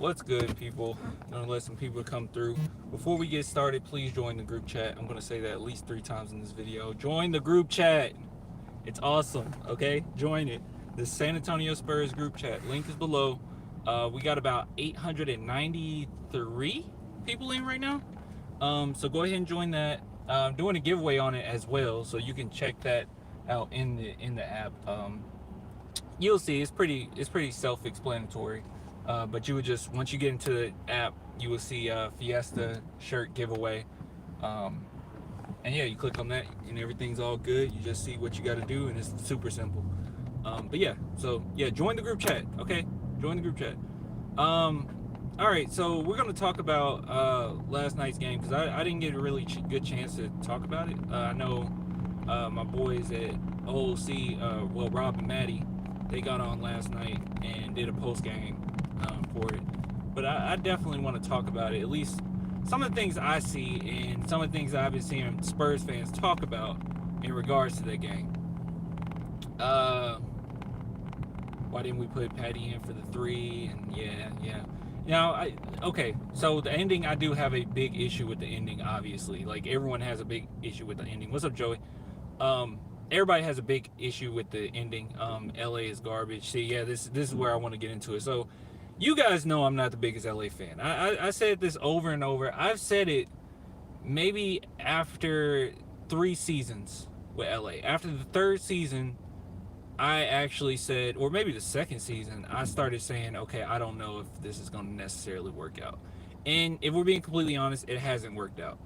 What's good, people? I'm gonna let some people come through. Before we get started, please join the group chat. I'm gonna say that at least 3 times in this video. Join the group chat. It's awesome. Okay, join it. The San Antonio Spurs group chat. Link is below. We got about 893 people in right now. So go ahead and join that. I'm doing a giveaway on it as well, so you can check that out in the app. You'll see it's pretty self-explanatory. But you would just, once you get into the app, you will see Fiesta shirt giveaway. And yeah, you click on that and everything's all good. You just see what you got to do and it's super simple. But yeah, so yeah, join the group chat. Okay, join the group chat. All right, so we're going to talk about last night's game because I didn't get a really good chance to talk about it. I know my boys at OOC, well, Rob and Maddie, they got on last night and did a post-game for it. But I definitely want to talk about it, at least some of the things I see and some of the things I've been seeing Spurs fans talk about in regards to that game. Why didn't we put Patty in for the 3? And yeah. Now, okay, so the ending, I do have a big issue with the ending, obviously. Like, everyone has a big issue with the ending. What's up, Joey? Everybody has a big issue with the ending. LA is garbage. See, yeah, this is where I want to get into it. So, you guys know I'm not the biggest LA fan. I said this over and over. I've said it maybe after 3 seasons with LA. After the 3rd season, I actually said, or maybe the 2nd season, I started saying, okay, I don't know if this is going to necessarily work out. And if we're being completely honest, it hasn't worked out.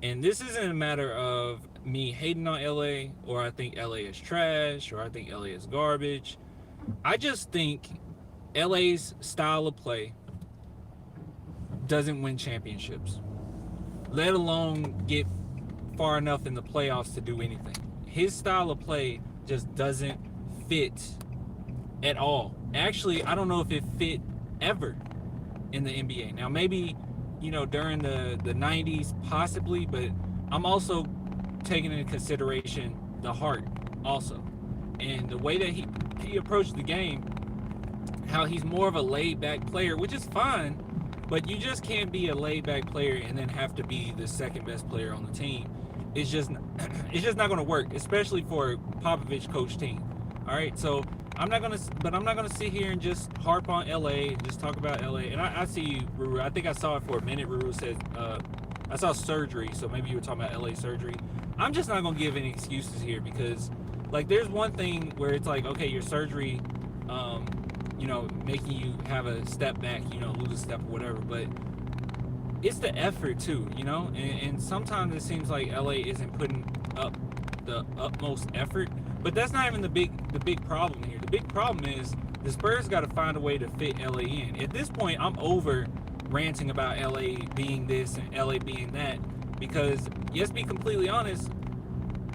And this isn't a matter of me hating on LA, or I think LA is trash, or I think LA is garbage. I just think LA's style of play doesn't win championships, let alone get far enough in the playoffs to do anything. His style of play just doesn't fit at all. Actually, I don't know if it fit ever in the NBA. Now, maybe, during the 90s, possibly, but I'm also taking into consideration the heart also. And the way that he approached the game, how he's more of a laid-back player, which is fine, but you just can't be a laid-back player and then have to be the second-best player on the team. It's just not going to work, especially for a Popovich coach team. All right, so I'm not gonna sit here and just harp on LA and just talk about LA. And I see you, Ruru. I think I saw it for a minute. Ruru says I saw surgery, so maybe you were talking about LA surgery. I'm just not gonna give any excuses here because, like, there's one thing where it's like, okay, your surgery, making you have a step back, lose a step or whatever, but it's the effort too, and sometimes it seems like LA isn't putting up the utmost effort, but that's not even the big problem here. The big problem is the Spurs got to find a way to fit LA in. At this point, I'm over ranting about LA being this and LA being that because, let's be completely honest,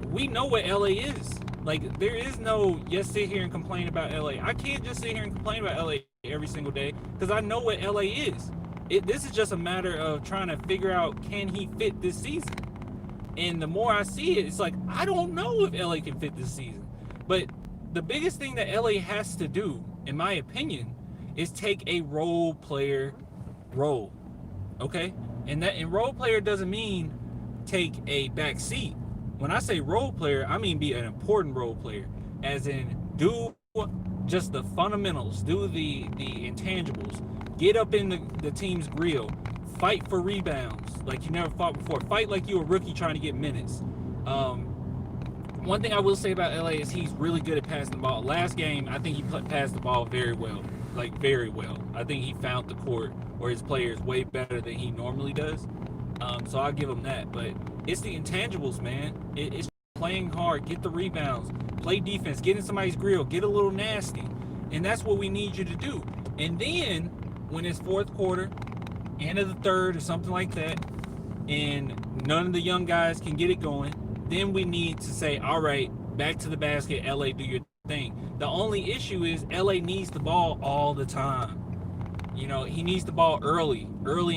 we know what LA is. Like, there is no sit here and complain about LA. I can't just sit here and complain about LA every single day because I know what LA is. This is just a matter of trying to figure out, can he fit this season? And the more I see it, it's like, I don't know if LA can fit this season. But the biggest thing that LA has to do, in my opinion, is take a role player role. Okay? And role player doesn't mean take a back seat. When I say role player, I mean be an important role player. As in, do just the fundamentals, do the intangibles, get up in the team's grill, fight for rebounds like you never fought before, fight like you're a rookie trying to get minutes. One thing I will say about LA is he's really good at passing the ball. Last game, I think he passed the ball very well, like very well. I think he found the court or his players way better than he normally does. So I'll give him that. But it's the intangibles, man. It's playing hard, get the rebounds, play defense, get in somebody's grill, get a little nasty. And that's what we need you to do. And then when it's 4th quarter, end of the 3rd or something like that, and none of the young guys can get it going, then we need to say, all right, back to the basket, LA, do your thing. The only issue is LA needs the ball all the time. He needs the ball early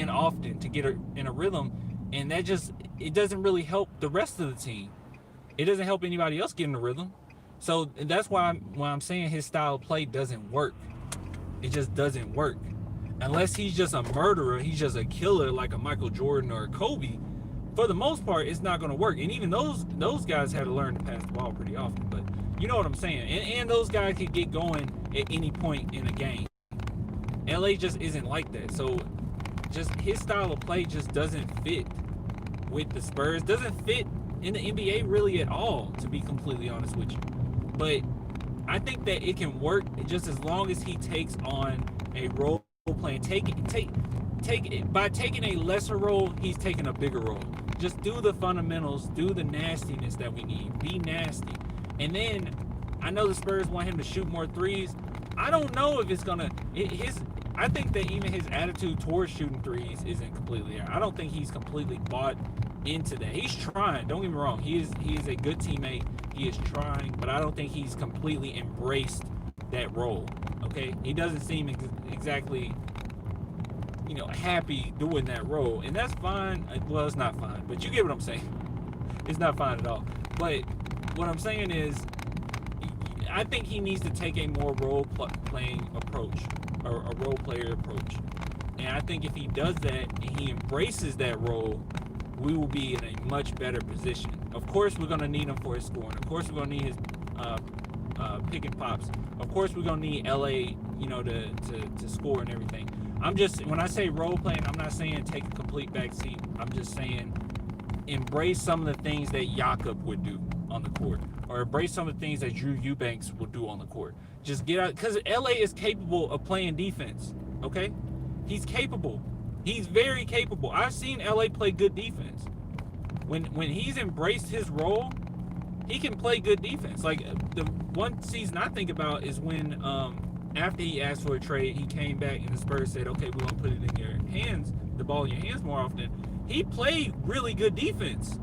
and often to get in a rhythm, and it doesn't really help the rest of the team. It doesn't help anybody else get in the rhythm. So that's why I'm saying his style of play doesn't work. It just doesn't work. unless he's just a murderer, he's just a killer like a Michael Jordan or a Kobe, for the most part, it's not going to work. And even those guys had to learn to pass the ball pretty often. But you know what I'm saying. And those guys could get going at any point in a game. LA just isn't like that. So just his style of play just doesn't fit with the Spurs. Doesn't fit in the NBA really at all, to be completely honest with you. But I think that it can work just as long as he takes on a role playing. By taking a lesser role, he's taking a bigger role. Just do the fundamentals, do the nastiness that we need. Be nasty. And then I know the Spurs want him to shoot more threes. I don't know if it's gonna I think that even his attitude towards shooting threes isn't completely there. I don't think he's completely bought into that. He's trying, don't get me wrong. He is a good teammate. He is trying, but I don't think he's completely embraced that role. Okay? He doesn't seem exactly happy doing that role, and that's fine. Well, it's not fine, but you get what I'm saying. It's not fine at all. But what I'm saying is, I think he needs to take a more role-playing approach, or a role-player approach. And I think if he does that and he embraces that role, we will be in a much better position. Of course, we're going to need him for his scoring. Of course, we're going to need his pick and pops. Of course, we're going to need LA, to score and everything. When I say role playing, I'm not saying take a complete backseat. I'm just saying embrace some of the things that Jakob would do on the court, or embrace some of the things that Drew Eubanks will do on the court. Just get out, because LA is capable of playing defense. Okay, he's capable. He's very capable. I've seen LA play good defense. When he's embraced his role, he can play good defense. Like the one season I think about is when after he asked for a trade, he came back and the Spurs said, okay, we're going to put it in your hands, the ball in your hands more often. He played really good defense.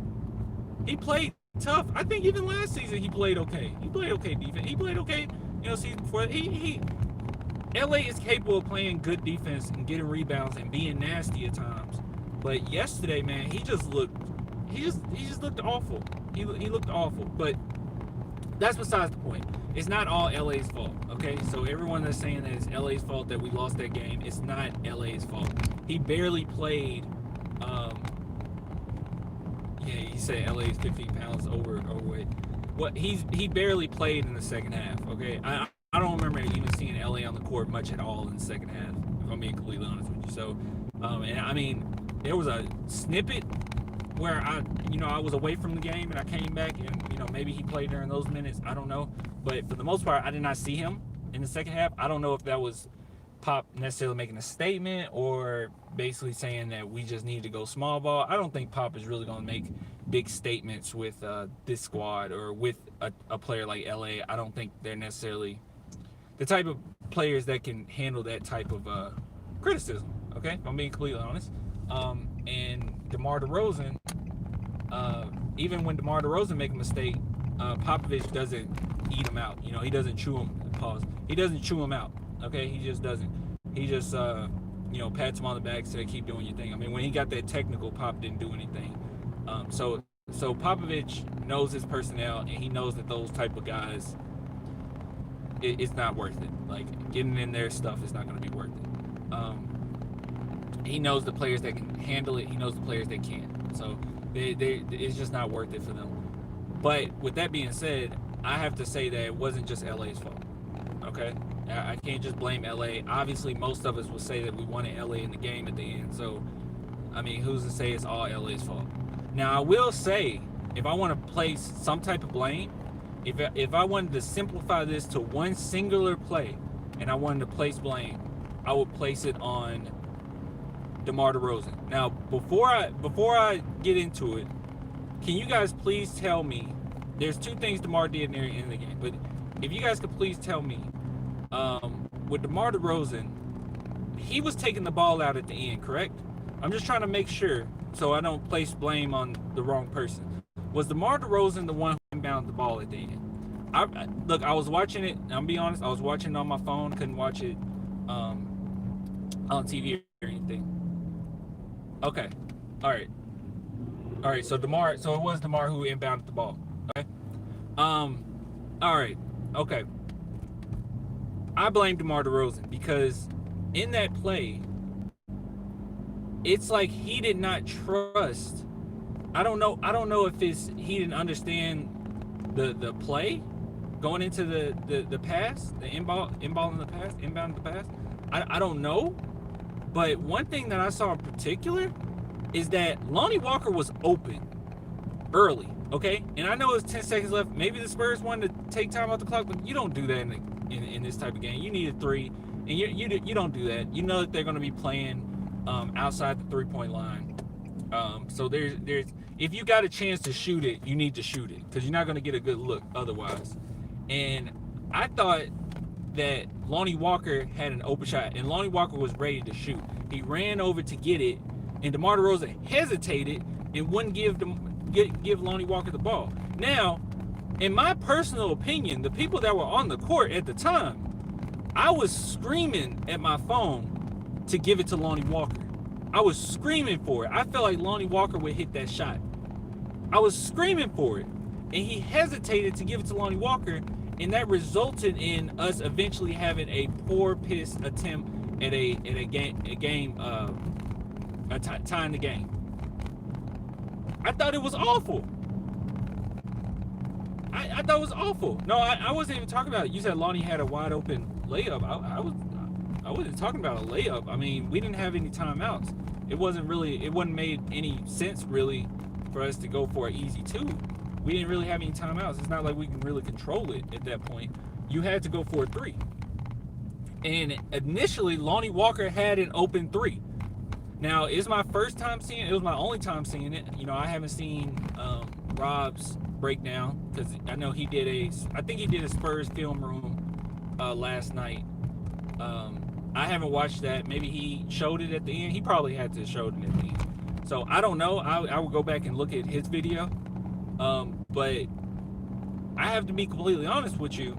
He played tough. I think even last season he played okay. He played okay defense. He played okay, season before. LA is capable of playing good defense and getting rebounds and being nasty at times. But yesterday, man, he just looked awful. He looked awful. But that's besides the point. It's not all LA's fault, okay? So everyone that's saying that it's LA's fault that we lost that game, it's not LA's fault. He barely played. He said LA is 15 pounds overweight. He barely played in the second half, okay? I don't remember even seeing LA on the court much at all in the second half, if I'm being completely honest with you. So, and I mean, there was a snippet where I was away from the game and I came back and, maybe he played during those minutes. I don't know. But for the most part, I did not see him in the second half. I don't know if that was Pop necessarily making a statement or basically saying that we just need to go small ball. I don't think Pop is really going to make big statements with this squad or with a player like LA. I don't think they're necessarily the type of players that can handle that type of criticism. Okay, if I'm being completely honest. And DeMar DeRozan, even when DeMar DeRozan make a mistake, Popovich doesn't eat him out. He doesn't chew him. Pause. He doesn't chew him out. Okay, he just doesn't. He just pats him on the back, said keep doing your thing. I mean, when he got that technical, Pop didn't do anything. So Popovich knows his personnel, and he knows that those type of guys, it's not worth it. Like getting in their stuff is not going to be worth it. He knows the players that can handle it. He knows the players that can't. So it's just not worth it for them. But with that being said, I have to say that it wasn't just LA's fault. Okay, I can't just blame LA. Obviously, most of us will say that we wanted LA in the game at the end. So, I mean, who's to say it's all LA's fault? Now, I will say, if I want to place some type of blame, if I wanted to simplify this to one singular play, and I wanted to place blame, I would place it on DeMar DeRozan. Now, before I get into it, can you guys please tell me? There's two things DeMar did near the end of the game, but if you guys could please tell me, with DeMar DeRozan, he was taking the ball out at the end, correct? I'm just trying to make sure so I don't place blame on the wrong person. Was DeMar DeRozan the one who inbounded the ball at the end? I was watching it. I'm be honest, I was watching it on my phone. Couldn't watch it on TV or anything. Okay, all right. So it was DeMar who inbounded the ball. Okay. All right. Okay. I blame DeMar DeRozan because in that play, it's like he did not trust. I don't know if it's he didn't understand the play going into the pass, the inbound in the pass. I don't know. But one thing that I saw in particular is that Lonnie Walker was open early, okay? And I know it's 10 seconds left. Maybe the Spurs wanted to take time off the clock, but you don't do that in this type of game. You need a three, and you don't do that. You know that they're going to be playing outside the three-point line. So there's if you got a chance to shoot it, you need to shoot it because you're not going to get a good look otherwise. And I thought that Lonnie Walker had an open shot, and Lonnie Walker was ready to shoot. He ran over to get it, and DeMar DeRozan hesitated and wouldn't give Lonnie Walker the ball. Now, in my personal opinion, the people that were on the court at the time, I was screaming at my phone to give it to Lonnie Walker. I was screaming for it. I felt like Lonnie Walker would hit that shot. I was screaming for it, and he hesitated to give it to Lonnie Walker, and that resulted in us eventually having a poor piss attempt at tying the game. I thought it was awful. I thought it was awful. No, I wasn't even talking about it. You said Lonnie had a wide open layup. I wasn't talking about a layup. I mean, we didn't have any timeouts. It wasn't made any sense really for us to go for an easy two. We didn't really have any timeouts. It's not like we can really control it at that point. You had to go for a three. And initially, Lonnie Walker had an open three. Now, it's my first time seeing it. It was my only time seeing it. You know, I haven't seen Rob's breakdown because I know he did I think he did a Spurs film room last night. I haven't watched that. Maybe he showed it at the end. He probably had to show it at the end. So I don't know. I will go back and look at his video. But I have to be completely honest with you.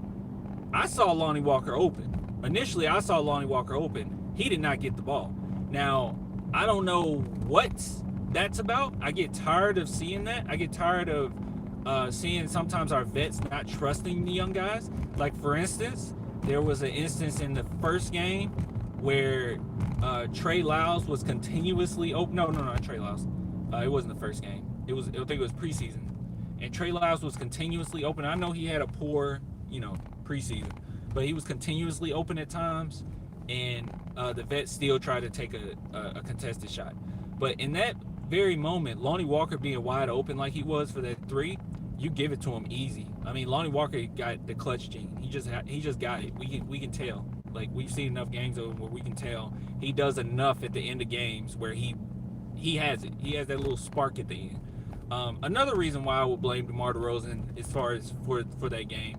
I saw Lonnie Walker open. Initially, I saw Lonnie Walker open. He did not get the ball. Now, I don't know what that's about. I get tired of seeing that. I get tired of seeing sometimes our vets not trusting the young guys. Like, for instance, there was an instance in the first game where Trey Lyles was continuously open. No, not Trey Lyles. It wasn't the first game. I think it was preseason. And Trey Lyles was continuously open. I know he had a poor, preseason, but he was continuously open at times, and the vet still tried to take a contested shot. But in that very moment, Lonnie Walker being wide open like he was for that three, you give it to him easy. I mean, Lonnie Walker got the clutch gene. He just got it. We can tell. Like, we've seen enough games of him where we can tell he does enough at the end of games where he has it. He has that little spark at the end. Another reason why I would blame DeMar DeRozan as far as for that game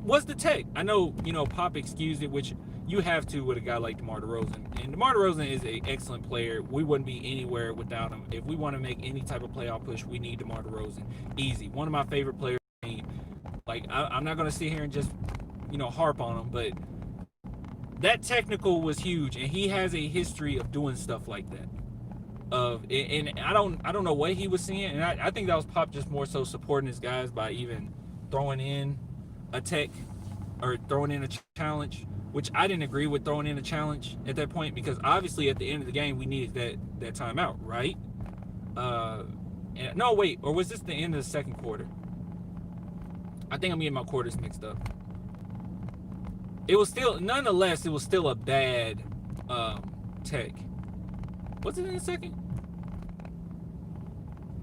was the tech. I know, Pop excused it, which you have to with a guy like DeMar DeRozan. And DeMar DeRozan is an excellent player. We wouldn't be anywhere without him. If we want to make any type of playoff push, we need DeMar DeRozan. Easy. One of my favorite players. Like, I'm not going to sit here and just, harp on him, but that technical was huge, and he has a history of doing stuff like that. And I don't know what he was seeing, and I think that was Pop just more so supporting his guys by even throwing in a tech or throwing in a challenge, which I didn't agree with throwing in a challenge at that point because obviously at the end of the game we needed that timeout, right? No, wait, or was this the end of the second quarter? I think I'm getting my quarters mixed up. It was still, nonetheless, it was still a bad tech. Was it in the second?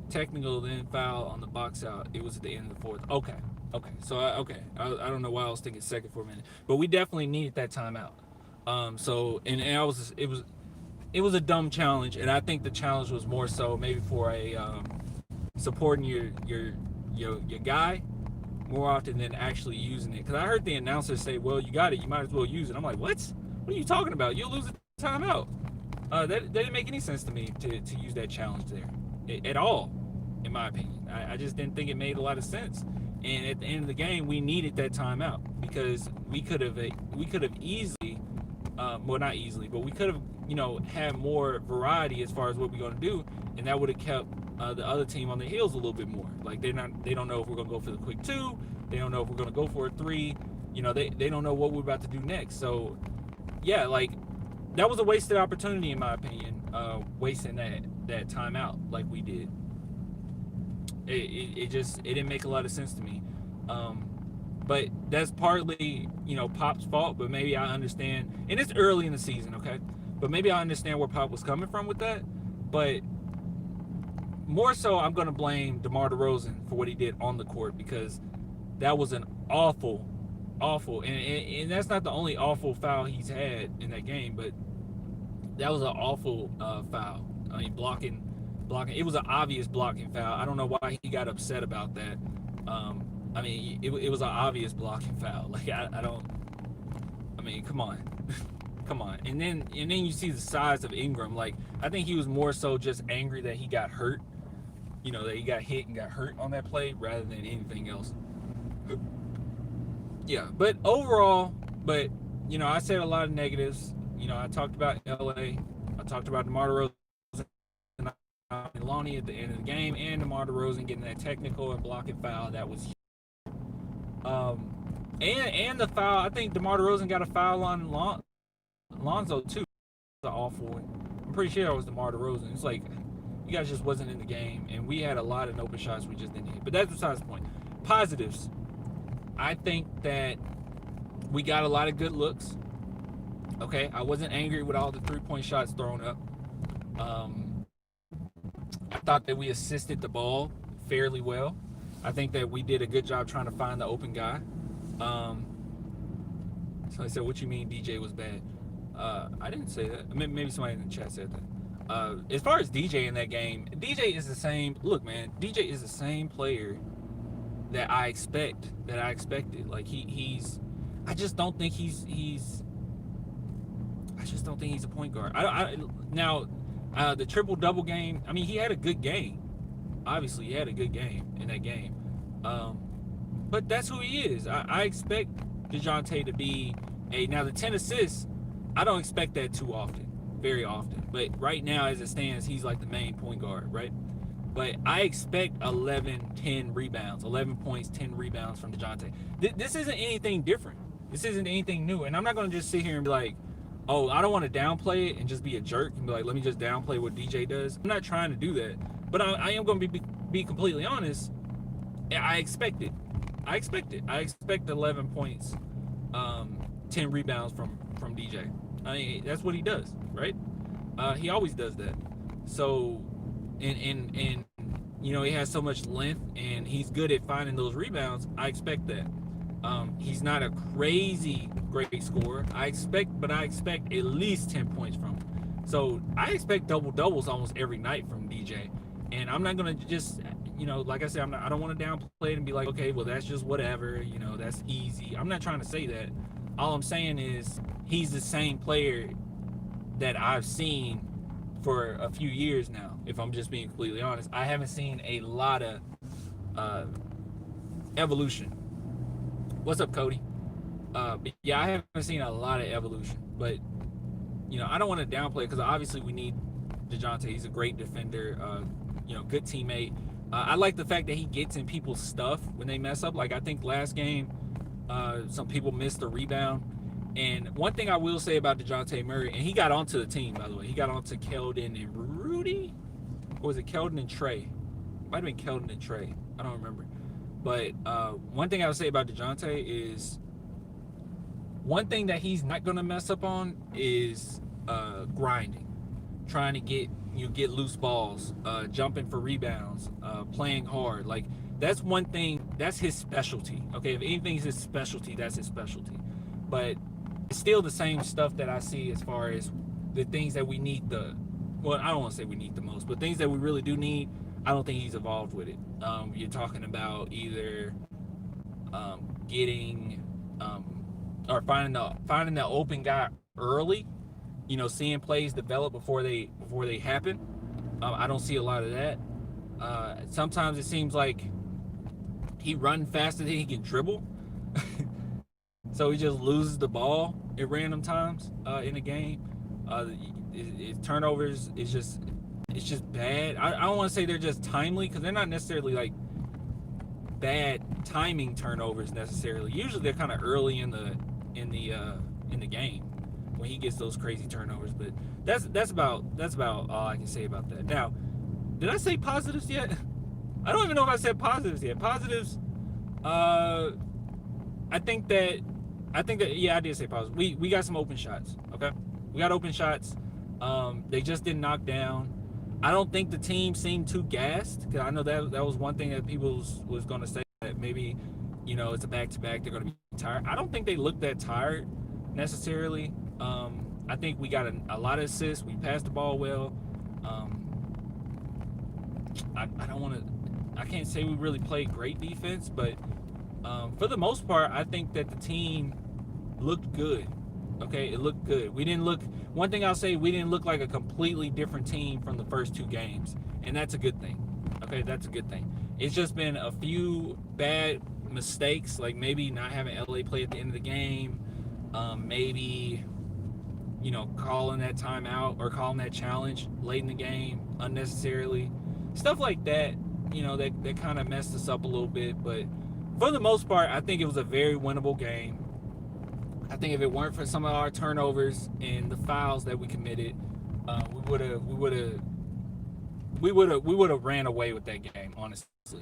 Technical, then foul on the box out. It was at the end of the fourth. Okay. So I don't know why I was thinking second for a minute, but we definitely needed that timeout. It was a dumb challenge, and I think the challenge was more so maybe for a supporting your guy more often than actually using it. Because I heard the announcer say, "Well, you got it. You might as well use it." I'm like, "What? What are you talking about? You'll lose the timeout." That didn't make any sense to me to use that challenge there at all, in my opinion. I just didn't think it made a lot of sense. And at the end of the game, we needed that timeout because we could have easily, well, not easily, but we could have, had more variety as far as what we're going to do, and that would have kept the other team on their heels a little bit more. Like, they don't know if we're going to go for the quick two, they don't know if we're going to go for a three, they don't know what we're about to do next. So, yeah, like, that was a wasted opportunity in my opinion. Wasting that timeout like we did. It didn't make a lot of sense to me. But that's partly, Pop's fault, but maybe I understand, and it's early in the season, okay? But maybe I understand where Pop was coming from with that. But more so, I'm going to blame DeMar DeRozan for what he did on the court, because that was an awful, and that's not the only awful foul he's had in that game, but that was an awful foul. I mean, blocking. It was an obvious blocking foul. I don't know why he got upset about that. I mean, it was an obvious blocking foul. Like, I don't. I mean, come on, come on. And then you see the size of Ingram. Like, I think he was more so just angry that he got hurt. That he got hit and got hurt on that play rather than anything else. Yeah, but overall, I said a lot of negatives. I talked about LA. I talked about DeMar DeRozan and Lonnie at the end of the game, and DeMar DeRozan getting that technical and blocking foul. That was huge. And the foul, I think DeMar DeRozan got a foul on Lonzo too. That's awful one. I'm pretty sure that was DeMar DeRozan. It's like, you guys just wasn't in the game, and we had a lot of open shots we just didn't hit. But that's besides the point. Positives. I think that we got a lot of good looks. Okay, I wasn't angry with all the 3-point shots thrown up. I thought that we assisted the ball fairly well. I think that we did a good job trying to find the open guy. So I said, what you mean DJ was bad? I didn't say that. Maybe somebody in the chat said that. As far as DJ in that game, DJ is the same. Look, man, DJ is the same player that I expected. Like, he's. I just don't think he's. I just don't think he's a point guard. Now, the triple double game. I mean, he had a good game. Obviously, he had a good game in that game. But that's who he is. I expect Dejounte to be now the 10 assists. I don't expect that too often, very often. But right now, as it stands, he's like the main point guard, right? But I expect 11, 10 rebounds, 11 points, 10 rebounds from Dejounte. This isn't anything different. This isn't anything new. And I'm not going to just sit here and be like, oh, I don't want to downplay it and just be a jerk and be like, let me just downplay what DJ does. I'm not trying to do that. But I am going to be completely honest. I expect it. I expect 11 points, 10 rebounds from DJ. I mean, that's what he does, right? He always does that. So, and he has so much length and he's good at finding those rebounds. I expect that. He's not a crazy great scorer. I expect at least 10 points from him. So I expect double doubles almost every night from DJ. And I'm not gonna just, like I said, I don't want to downplay it and be like, okay, well, that's just whatever, that's easy. I'm not trying to say that. All I'm saying is he's the same player that I've seen for a few years now. If I'm just being completely honest, I haven't seen a lot of evolution. What's up, Cody? But yeah, I haven't seen a lot of evolution, but I don't want to downplay it because obviously we need Dejounte. He's a great defender, good teammate. I like the fact that he gets in people's stuff when they mess up. Like, I think last game, some people missed a rebound. And one thing I will say about Dejounte Murray, and he got onto the team, by the way. He got onto Keldon and Rudy? Or was it Keldon and Trey? Might have been Keldon and Trey. I don't remember. But one thing I would say about Dejounte is one thing that he's not going to mess up on is grinding. Trying to get loose balls, jumping for rebounds, playing hard. Like, that's one thing, that's his specialty. Okay, if anything's his specialty, that's his specialty. But it's still the same stuff that I see as far as the things that we need I don't want to say we need the most, but things that we really do need, I don't think he's evolved with it. You're talking about either getting or finding the open guy early, seeing plays develop before they happen. I don't see a lot of that. Sometimes it seems like he runs faster than he can dribble. So he just loses the ball at random times in the game. His turnovers is just bad. I don't want to say they're just timely because they're not necessarily like bad timing turnovers necessarily. Usually they're kind of early in the game. when he gets those crazy turnovers. But that's about all I can say about that. Now, did I say positives yet? I don't even know if I said positives yet. Positives, I think that yeah, I did say positives. We got some open shots. Okay, we got open shots. They just didn't knock down. I don't think the team seemed too gassed, because I know that was one thing that people was going to say, that maybe, it's a back-to-back, they're going to be tired. I don't think they looked that tired necessarily. I think we got a lot of assists. We passed the ball well. I can't say we really played great defense, but for the most part, I think that the team looked good. Okay, it looked good. One thing I'll say, we didn't look like a completely different team from the first 2 games, and that's a good thing. Okay, that's a good thing. It's just been a few bad mistakes, like maybe not having LA play at the end of the game, maybe, calling that timeout or calling that challenge late in the game unnecessarily. Stuff like that, that kind of messed us up a little bit, but for the most part, I think it was a very winnable game. I think if it weren't for some of our turnovers and the fouls that we committed, we would have ran away with that game, honestly.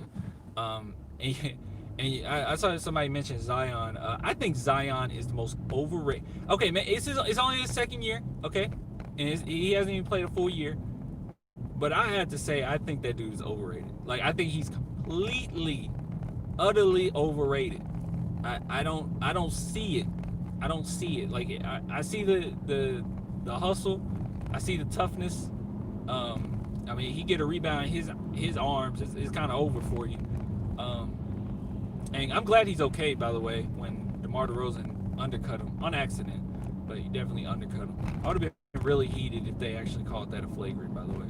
And I saw somebody mention Zion. I think Zion is the most overrated. Okay, man, it's only his second year, okay, and he hasn't even played a full year. But I had to say, I think that dude is overrated. Like, I think he's completely, utterly overrated. I don't see it. I don't see it. Like, I see the hustle. I see the toughness. I mean, he get a rebound, his arms, it's kind of over for you. And I'm glad he's okay, by the way, when DeMar DeRozan undercut him on accident, but he definitely undercut him. I would have been really heated if they actually called that a flagrant, by the way.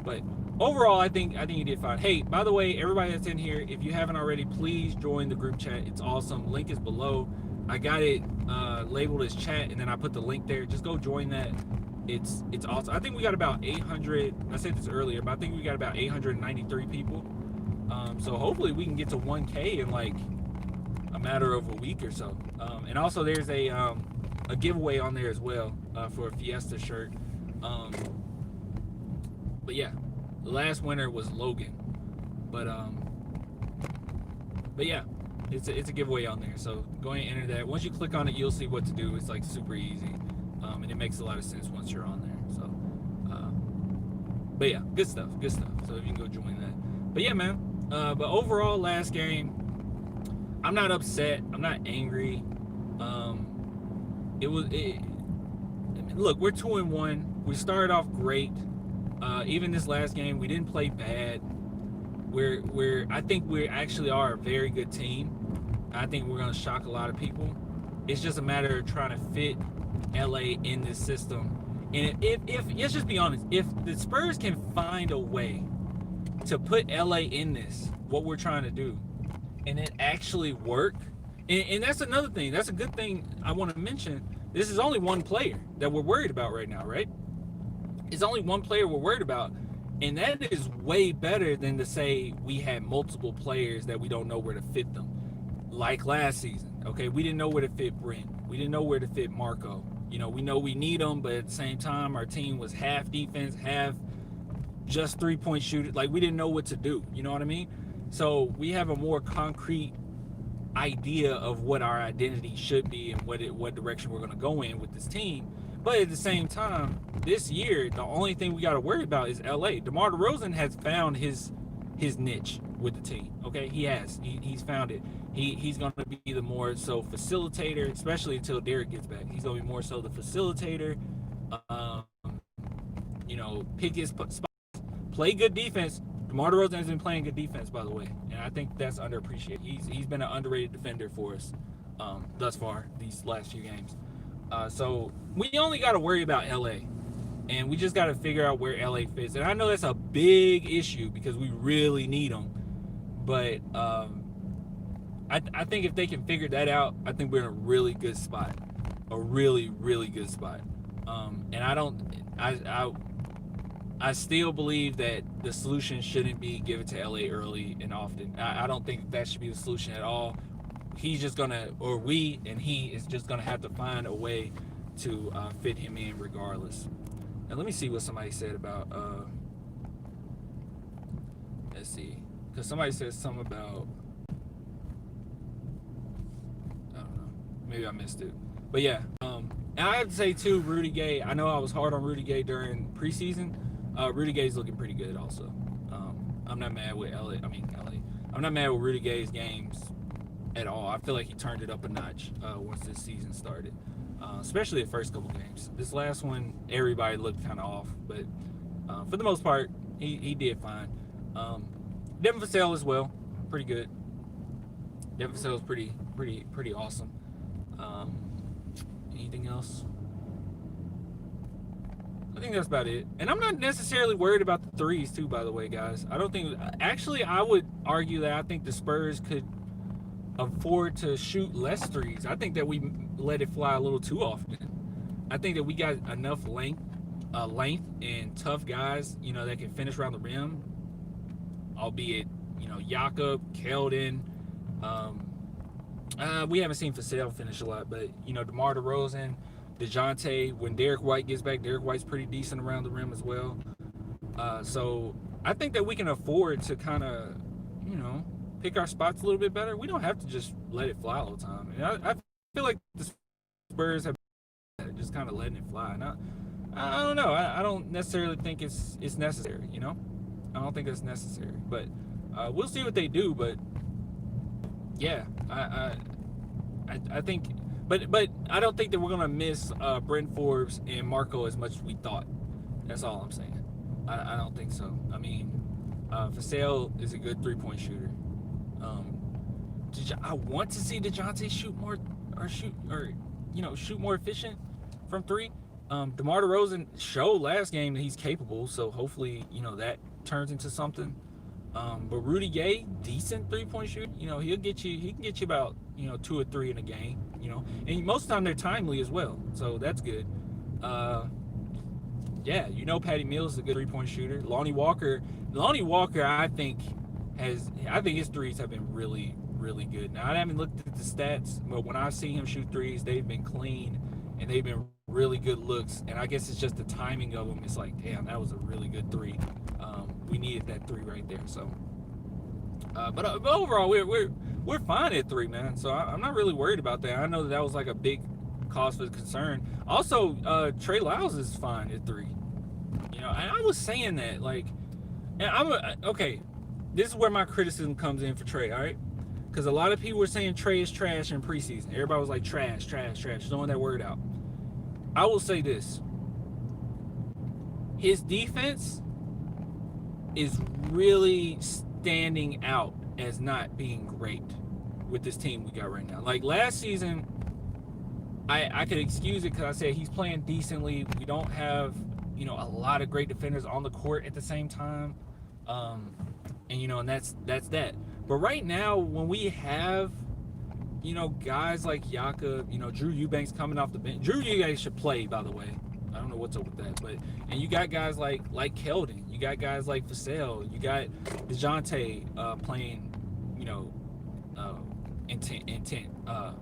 But overall, I think he did fine. Hey, by the way, everybody that's in here, if you haven't already, please join the group chat. It's awesome. Link is below. I got it labeled as chat, and then I put the link there. Just go join that. It's awesome. I think we got about 800. I said this earlier, but I think we got about 893 people. So hopefully we can get to 1K in like a matter of a week or so. And also there's a giveaway on there as well for a Fiesta shirt. But yeah, the last winner was Logan. But yeah, it's a giveaway on there. So go ahead and enter that. Once you click on it, you'll see what to do. It's like super easy. And it makes a lot of sense once you're on there. So, but yeah, good stuff. So if you can go join that. But yeah, man. But overall, last game, I'm not upset. I'm not angry. Look, we're 2-1. We started off great. Even this last game, we didn't play bad. I think we actually are a very good team. I think we're gonna shock a lot of people. It's just a matter of trying to fit LA in this system. And if let's just be honest, if the Spurs can find a way to put LA in this, what we're trying to do, and it actually work, and that's another thing. That's a good thing I want to mention. This is only one player that we're worried about right now, right? It's only one player we're worried about, and that is way better than to say we had multiple players that we don't know where to fit them. Like last season, okay, we didn't know where to fit Brent. We didn't know where to fit Marco. We know we need them, but at the same time, our team was half defense, half just three-point shooter. Like, we didn't know what to do. You know what I mean? So we have a more concrete idea of what our identity should be and what direction we're going to go in with this team. But at the same time, this year, the only thing we got to worry about is LA. DeMar DeRozan has found his niche with the team. Okay, he has. He's found it. He's going to be the more so facilitator, especially until Derek gets back. He's going to be more so the facilitator. Pick his spots, play good defense. DeMar DeRozan has been playing good defense, by the way, and I think that's underappreciated. He's been an underrated defender for us thus far these last few games. So we only got to worry about LA, and we just got to figure out where LA fits. And I know that's a big issue because we really need them, but I think if they can figure that out, I think we're in a really good spot, a really, really good spot. And I still believe that the solution shouldn't be give it to LA early and often. I don't think that should be the solution at all. He's just gonna, or we and he is just gonna have to find a way to fit him in regardless. And let me see what somebody said about. Let's see, because somebody said something about. I don't know. Maybe I missed it. But yeah. And I have to say too, Rudy Gay. I know I was hard on Rudy Gay during preseason. Rudy Gay's looking pretty good also. I'm not mad with LA. I'm not mad with Rudy Gay's games at all. I feel like he turned it up a notch once this season started, especially the first couple games. This last one, everybody looked kind of off, but for the most part, he did fine. Devin Vassell as well, pretty good. Devin Vassell's pretty awesome. Anything else? I think that's about it. And I'm not necessarily worried about the threes too, by the way, guys. I don't think... Actually, I would argue that I think the Spurs could afford to shoot less threes. I think that we let it fly a little too often. I think that we got enough length and tough guys, that can finish around the rim. Albeit, Jakob, Keldon. We haven't seen Vassell finish a lot, but, DeMar DeRozan, Dejounte, when Derek White gets back, Derek White's pretty decent around the rim as well. So I think that we can afford to kind of, pick our spots a little bit better. We don't have to just let it fly all the time. And I feel like the Spurs have just kind of letting it fly. And I don't know. I don't necessarily think it's necessary, I don't think that's necessary. But we'll see what they do. But yeah, I think... But I don't think that we're going to miss Brent Forbes and Marco as much as we thought. That's all I'm saying. I don't think so. I mean, Vassell is a good three-point shooter. I want to see Dejounte shoot more efficient from three. DeMar DeRozan showed last game that he's capable, so hopefully, that turns into something. But Rudy Gay, decent three-point shooter. He can get you about, 2 or 3 in a game. And most of the time they're timely as well, so that's good. Patty Mills is a good three-point shooter. Lonnie Walker, I think his threes have been really, really good. Now I haven't looked at the stats, but when I see him shoot threes, they've been clean and they've been really good looks. And I guess it's just the timing of them. It's like, damn, that was a really good three. We needed that three right there. So, but overall, we're fine at three, man. So I'm not really worried about that. I know that was like a big cause for concern. Also, Trey Lyles is fine at three. And I was saying that, okay, this is where my criticism comes in for Trey, all right? Because a lot of people were saying Trey is trash in preseason. Everybody was like, trash, throwing that word out. I will say this. His defense is really standing out as not being great with this team we got right now. Like last season, I could excuse it because I said he's playing decently. We don't have, a lot of great defenders on the court at the same time. And that's that. But right now, when we have, guys like Jakob, Drew Eubanks coming off the bench. Drew Eubanks should play, by the way. I don't know what's up with that, and you got guys like Keldon, you got guys like Vassell, you got Dejounte playing,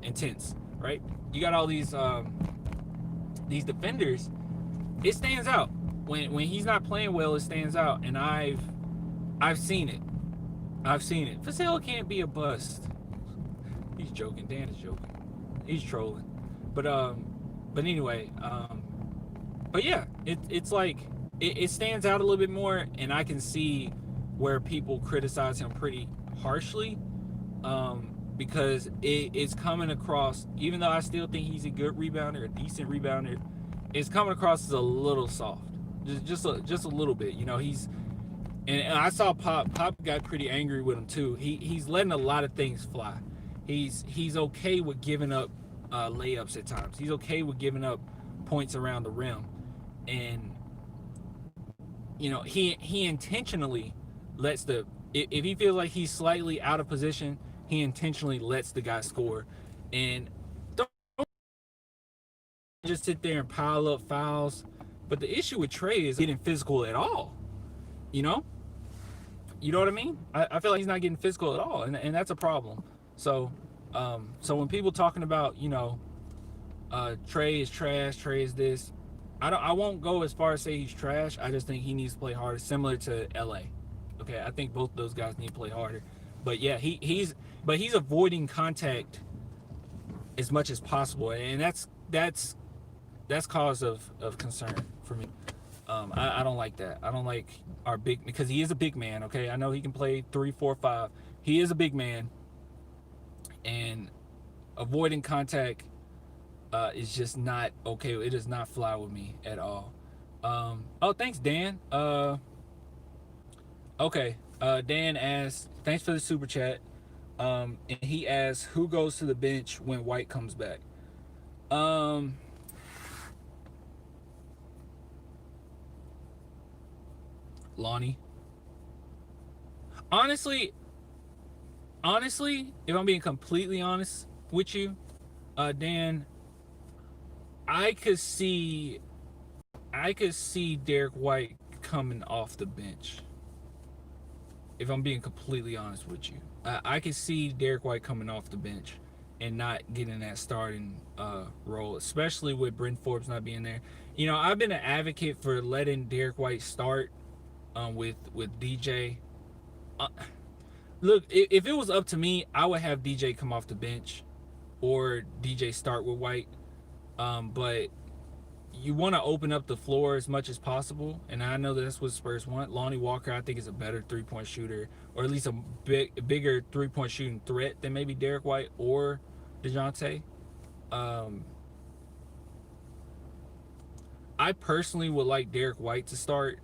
intense, right? You got all these defenders. It stands out when he's not playing well. It stands out, and I've seen it. Vassell can't be a bust. He's joking. Dan is joking. He's trolling, but anyway. But yeah, it's like it stands out a little bit more, and I can see where people criticize him pretty harshly, because it's coming across. Even though I still think he's a good rebounder, a decent rebounder, it's coming across as a little soft, just a little bit. He's and I saw Pop got pretty angry with him too. He's letting a lot of things fly. He's okay with giving up layups at times. He's okay with giving up points around the rim. And he intentionally lets if he feels like he's slightly out of position, he intentionally lets the guy score. And don't just sit there and pile up fouls. But the issue with Trey is getting physical at all. You know what I mean? I feel like he's not getting physical at all, and that's a problem. So when people talking about Trey is trash. Trey is this. I won't go as far as say he's trash. I just think he needs to play harder, similar to LA. Okay, I think both of those guys need to play harder. But yeah, he's avoiding contact as much as possible, and that's cause of concern for me. I don't like that. I don't like our big, because he is a big man. Okay, I know he can play 3, 4, 5. He is a big man, and avoiding contact is just not okay. It does not fly with me at all. Oh, thanks, Dan. Okay. Dan asks, thanks for the super chat. And he asks, who goes to the bench when White comes back? Lonnie. Honestly, if I'm being completely honest with you, Dan, I could see Derek White coming off the bench. If I'm being completely honest with you, I could see Derek White coming off the bench and not getting that starting role, especially with Bryn Forbes not being there. You know, I've been an advocate for letting Derek White start with DJ. Look, if it was up to me, I would have DJ come off the bench or DJ start with White. But you want to open up the floor as much as possible, and I know that's what Spurs want. Lonnie Walker, I think, is a better three-point shooter, or at least a bigger three-point shooting threat than maybe Derek White or Dejounte. I personally would like Derek White to start.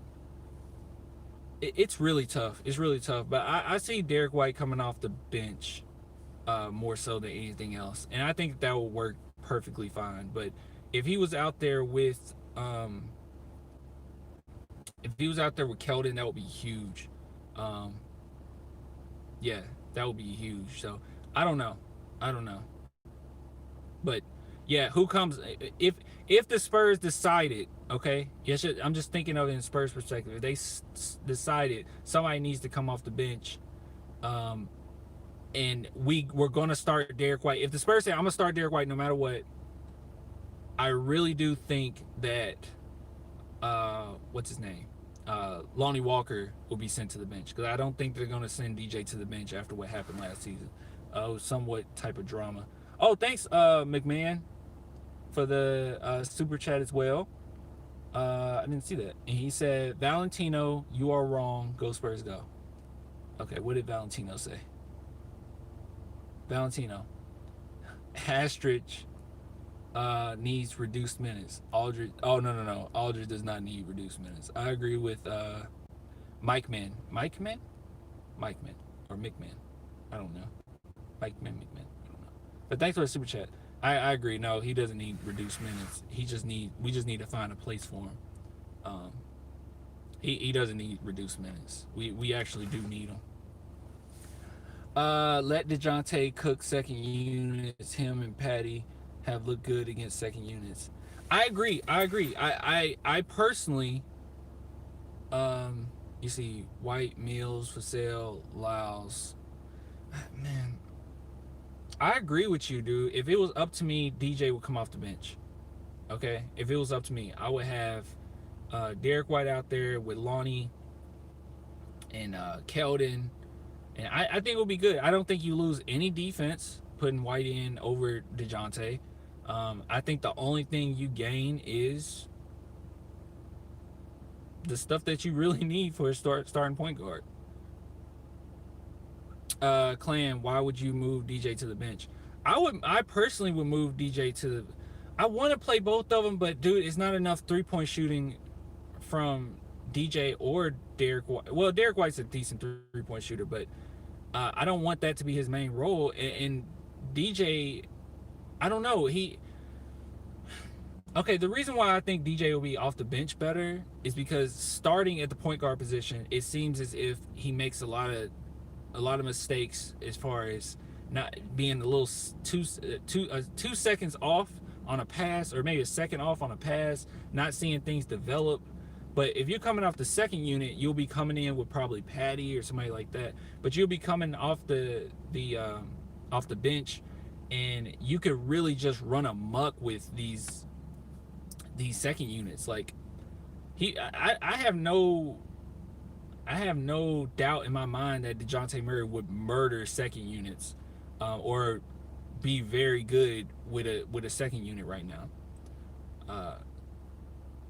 It's really tough. It's really tough, but I see Derek White coming off the bench more so than anything else, and I think that will work perfectly fine. But if he was out there with Keldon, that would be huge. Yeah, that would be huge. So I don't know. But yeah, who comes if the Spurs decided, okay? Yes, I'm just thinking of it in Spurs perspective. If they decided somebody needs to come off the bench, and we're gonna start Derek White. If the Spurs say I'm gonna start Derek White no matter what, I really do think that what's his name? Lonnie Walker will be sent to the bench, because I don't think they're gonna send DJ to the bench after what happened last season. Somewhat type of drama. Oh, thanks, McMahon, for the super chat as well. I didn't see that. And he said, Valentino, you are wrong. Go Spurs, go. Okay, what did Valentino say? Valentino. Astridge needs reduced minutes. Aldridge. Oh, no. Aldridge does not need reduced minutes. I agree with Mike Man. Or McMahon. I don't know. McMahon. I don't know. But thanks for the super chat. I agree. No, he doesn't need reduced minutes. We just need to find a place for him. He doesn't need reduced minutes. We actually do need him. Let Dejounte cook second units. Him and Patty have looked good against second units. I agree. I personally, you see, White, Mills, for sale, Lyles. Man, I agree with you, dude. If it was up to me, DJ would come off the bench. Okay? If it was up to me, I would have Derek White out there with Lonnie and Keldon. And I think it will be good. I don't think you lose any defense putting White in over Dejounte. I think the only thing you gain is the stuff that you really need for a starting point guard. Clan, why would you move DJ to the bench? I personally would move DJ to the... I want to play both of them, but dude, it's not enough three-point shooting from DJ or Derek White. Well, Derek White's a decent three-point shooter, but I don't want that to be his main role. And DJ, I don't know. Okay, the reason why I think DJ will be off the bench better is because starting at the point guard position, it seems as if he makes a lot of mistakes as far as not being a little two seconds off on a pass, or maybe a second off on a pass, not seeing things develop. But if you're coming off the second unit, you'll be coming in with probably Patty or somebody like that. But you'll be coming off the bench, and you could really just run amok with these second units. Like I have no doubt in my mind that Dejounte Murray would murder second units, or be very good with a second unit right now.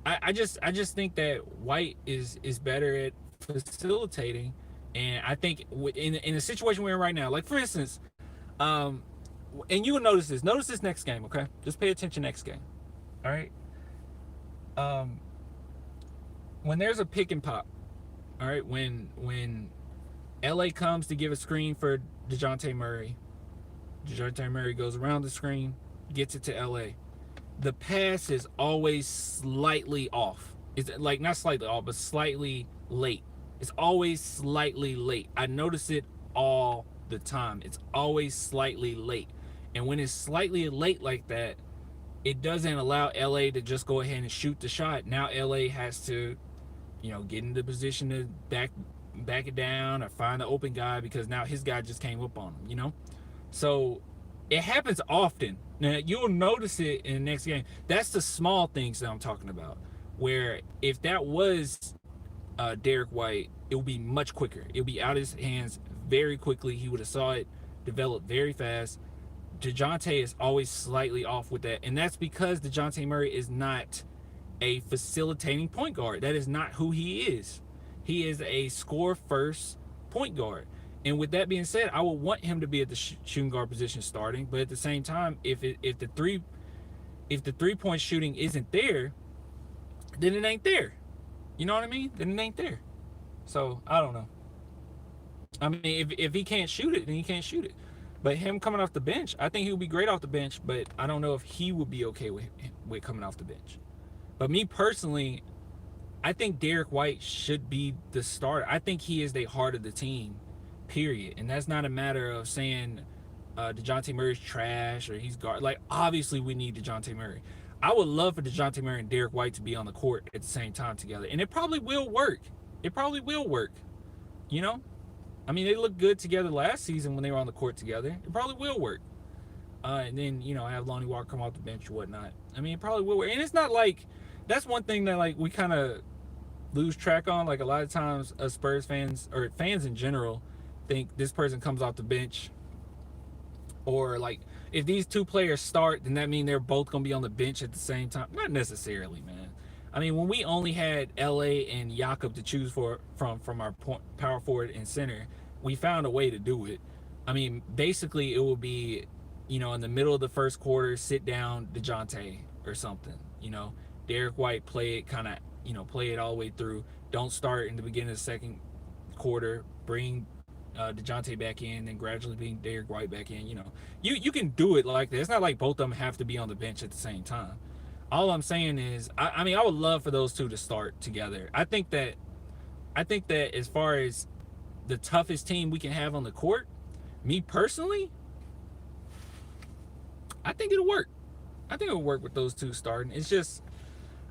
I just think that White is better at facilitating, and I think in the situation we're in right now, like for instance, and you will notice this. Notice this next game, okay? Just pay attention next game. All right. When there's a pick and pop, all right, when LA comes to give a screen for Dejounte Murray goes around the screen, gets it to LA. The pass is always slightly off. It's like not slightly off, but slightly late. It's always slightly late. I notice it all the time. It's always slightly late. And when it's slightly late like that, it doesn't allow LA to just go ahead and shoot the shot. Now LA has to, get into position to back it down or find the open guy because now his guy just came up on him, So it happens often. Now you'll notice it in the next game. That's the small things that I'm talking about. Where if that was Derek White, it would be much quicker. It would be out of his hands very quickly. He would have saw it develop very fast. Dejounte is always slightly off with that, and that's because Dejounte Murray is not a facilitating point guard. That is not who he is. He is a score first point guard. And with that being said, I would want him to be at the shooting guard position starting, but at the same time, if the 3-point shooting isn't there, then it ain't there. You know what I mean? Then it ain't there. So I don't know. I mean, if he can't shoot it, then he can't shoot it. But him coming off the bench, I think he would be great off the bench, but I don't know if he would be okay with coming off the bench. But me personally, I think Derek White should be the starter. I think he is the heart of the team, period. And that's not a matter of saying Dejounte Murray's trash or he's guard. Like, obviously we need Dejounte Murray. I would love for Dejounte Murray and Derek White to be on the court at the same time together. And it probably will work. It probably will work. I mean, they looked good together last season when they were on the court together. It probably will work. And then, have Lonnie Walker come off the bench or whatnot. I mean, it probably will work. And it's not like, that's one thing that, like, we kind of lose track on. Like, a lot of times, us Spurs fans, or fans in general, think this person comes off the bench. Or, like, if these two players start, then that means they're both going to be on the bench at the same time. Not necessarily, man. I mean, when we only had LA and Jakob to choose from our power forward and center, we found a way to do it. I mean, basically, it will be, in the middle of the first quarter, sit down Dejounte or something. Derek White play it kind of, play it all the way through. Don't start in the beginning of the second quarter. Bring Dejounte back in, then gradually bring Derek White back in. You can do it like that. It's not like both of them have to be on the bench at the same time. All I'm saying is, I mean, I would love for those two to start together. I think that as far as the toughest team we can have on the court, me personally, I think it'll work. I think it'll work with those two starting. It's just,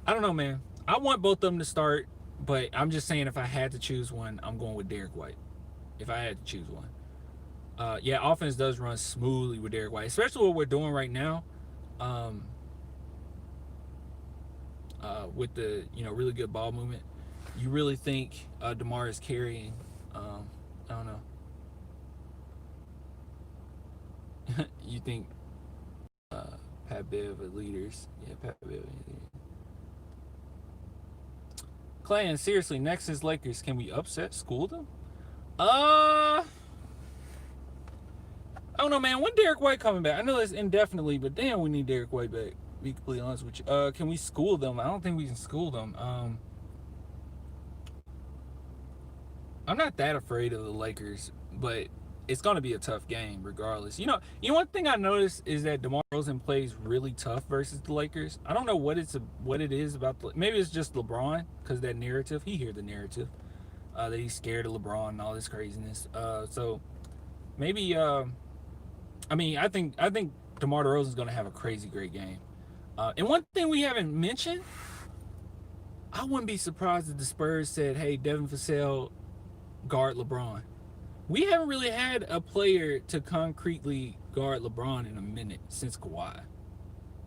I don't know, man. I want both of them to start, but I'm just saying if I had to choose one, I'm going with Derek White. If I had to choose one. Yeah, offense does run smoothly with Derek White, especially what we're doing right now. With the really good ball movement, you really think DeMar is carrying? I don't know. You think Pat Bev leaders? Yeah, Pat Bev. Clay, and seriously, next is Lakers. Can we upset school them? I don't know, man. When Derek White coming back? I know it's indefinitely, but damn, we need Derek White back. Be completely honest with you. Can we school them? I don't think we can school them. I'm not that afraid of the Lakers, but it's going to be a tough game regardless. One thing I noticed is that DeMar DeRozan plays really tough versus the Lakers. I don't know what it is about. Maybe it's just LeBron, because that narrative. He hear the narrative that he's scared of LeBron and all this craziness. So maybe. I think DeMar DeRozan is going to have a crazy great game. And one thing we haven't mentioned, I wouldn't be surprised if the Spurs said, hey, Devin Vassell, guard LeBron. We haven't really had a player to concretely guard LeBron in a minute since Kawhi.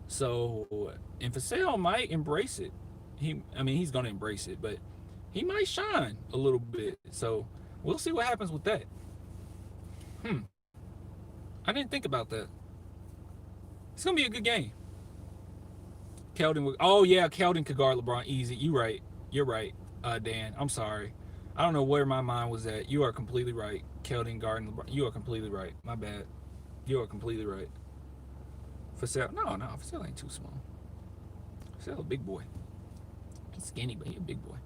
So, and Vassell might embrace it. He's going to embrace it, but he might shine a little bit. So, we'll see what happens with that. I didn't think about that. It's going to be a good game. Keldon could guard LeBron easy. You're right, Dan. I'm sorry. I don't know where my mind was at. You are completely right. Keldon guarding LeBron. You are completely right. My bad. You are completely right. Vassell. No. Vassell ain't too small. Vassell a big boy. He's skinny, but he's a big boy.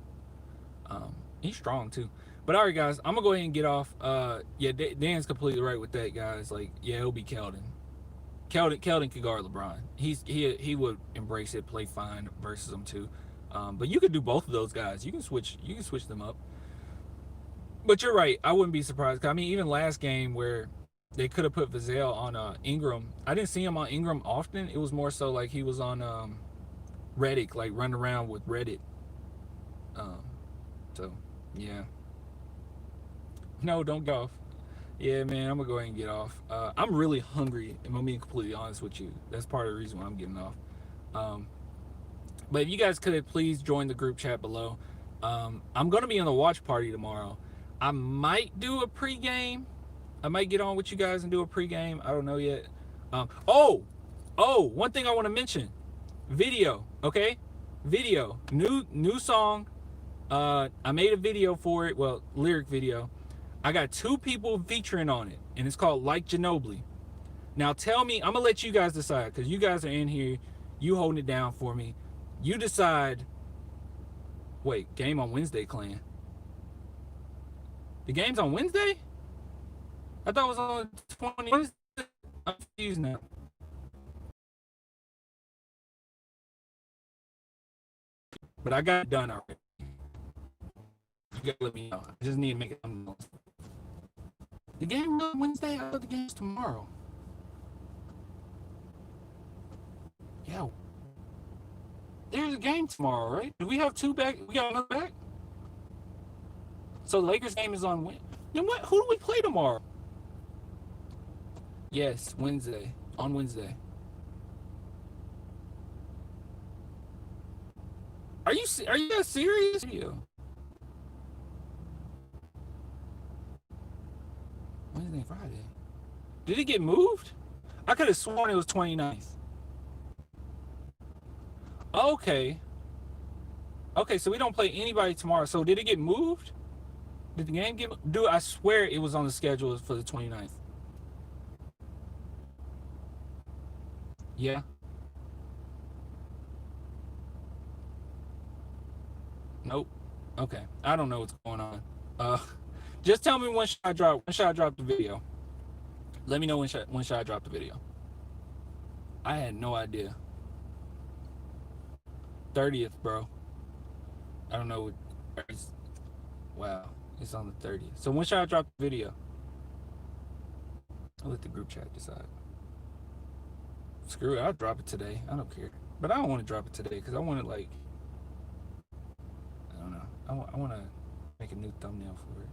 He's strong too. But all right, guys, I'm gonna go ahead and get off. Dan's completely right with that, guys. Like, yeah, it'll be Keldon. Keldon could guard LeBron. He would embrace it, play fine versus him too. But you could do both of those guys. You can switch them up. But you're right. I wouldn't be surprised. I mean, even last game where they could have put Vassell on Ingram. I didn't see him on Ingram often. It was more so like he was on Reddick, like running around with Reddit. So yeah. No, don't get off. Yeah, man, I'm gonna go ahead and get off. I'm really hungry, and I'm being completely honest with you. That's part of the reason why I'm getting off. But if you guys could please join the group chat below. I'm gonna be on the watch party tomorrow. I might do a pregame. I might get on with you guys and do a pregame. I don't know yet. One thing I want to mention. Video, okay? Video. New song. I made a video for it. Well, lyric video. I got 2 people featuring on it, and it's called Like Ginobili. Now tell me, I'm gonna let you guys decide, because you guys are in here, you holding it down for me. You decide. Wait, game on Wednesday, Clan. The game's on Wednesday? I thought it was on 20. I'm confused now. But I got it done already. You gotta let me know. I just need to make it. The game on Wednesday. I thought the game's tomorrow. Yeah. There's a game tomorrow, right? Do we have 2 back? We got another back? So the Lakers game is on Wednesday. You know what? Who do we play tomorrow? Yes, Wednesday. On Wednesday. Are you guys serious? Wednesday, Friday. Did it get moved? I could have sworn it was 29th. Okay. Okay, so we don't play anybody tomorrow. So did it get moved? Did the game get moved? Dude, I swear it was on the schedule for the 29th. Yeah. Nope. Okay. I don't know what's going on. Just tell me when should I drop the video. Let me know when should I drop the video. I had no idea. 30th, bro. I don't know. Wow, it's on the 30th. So when should I drop the video? I'll let the group chat decide. Screw it, I'll drop it today. I don't care. But I don't want to drop it today because I want to, like, I don't know. I want to make a new thumbnail for it.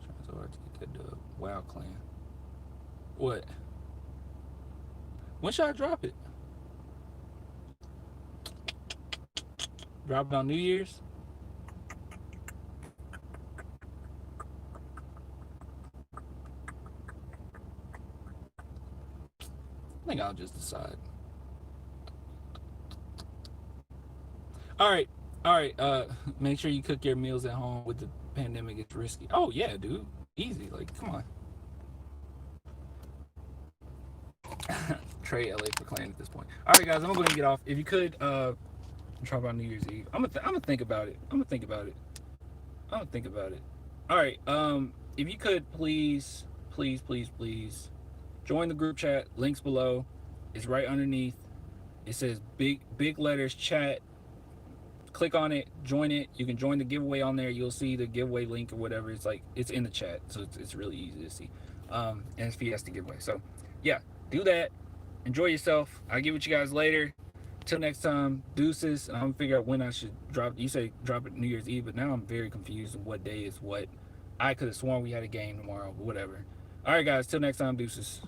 Trying so hard to get that dub. Wow, Clan. What? When should I drop it? Drop it on New Year's? I think I'll just decide. All right. Make sure you cook your meals at home. With the pandemic, it's risky. Oh yeah, dude. Easy. Like, come on. Trey, LA for Clan at this point. All right, guys. I'm gonna go ahead and get off. If you could, try about New Year's Eve. I'm gonna think about it. All right. If you could please join the group chat. Links below. It's right underneath. It says big letters chat. Click on it, join it. You can join the giveaway on there. You'll see the giveaway link or whatever. It's like, it's in the chat, so it's really easy to see. And it's Fiesta giveaway. So yeah, do that. Enjoy yourself. I'll get with you guys later. Till next time, deuces. I'm gonna figure out when I should drop. You say drop it New Year's Eve, but now I'm very confused on what day is what. I could have sworn we had a game tomorrow, but whatever. All right, guys. Till next time, deuces.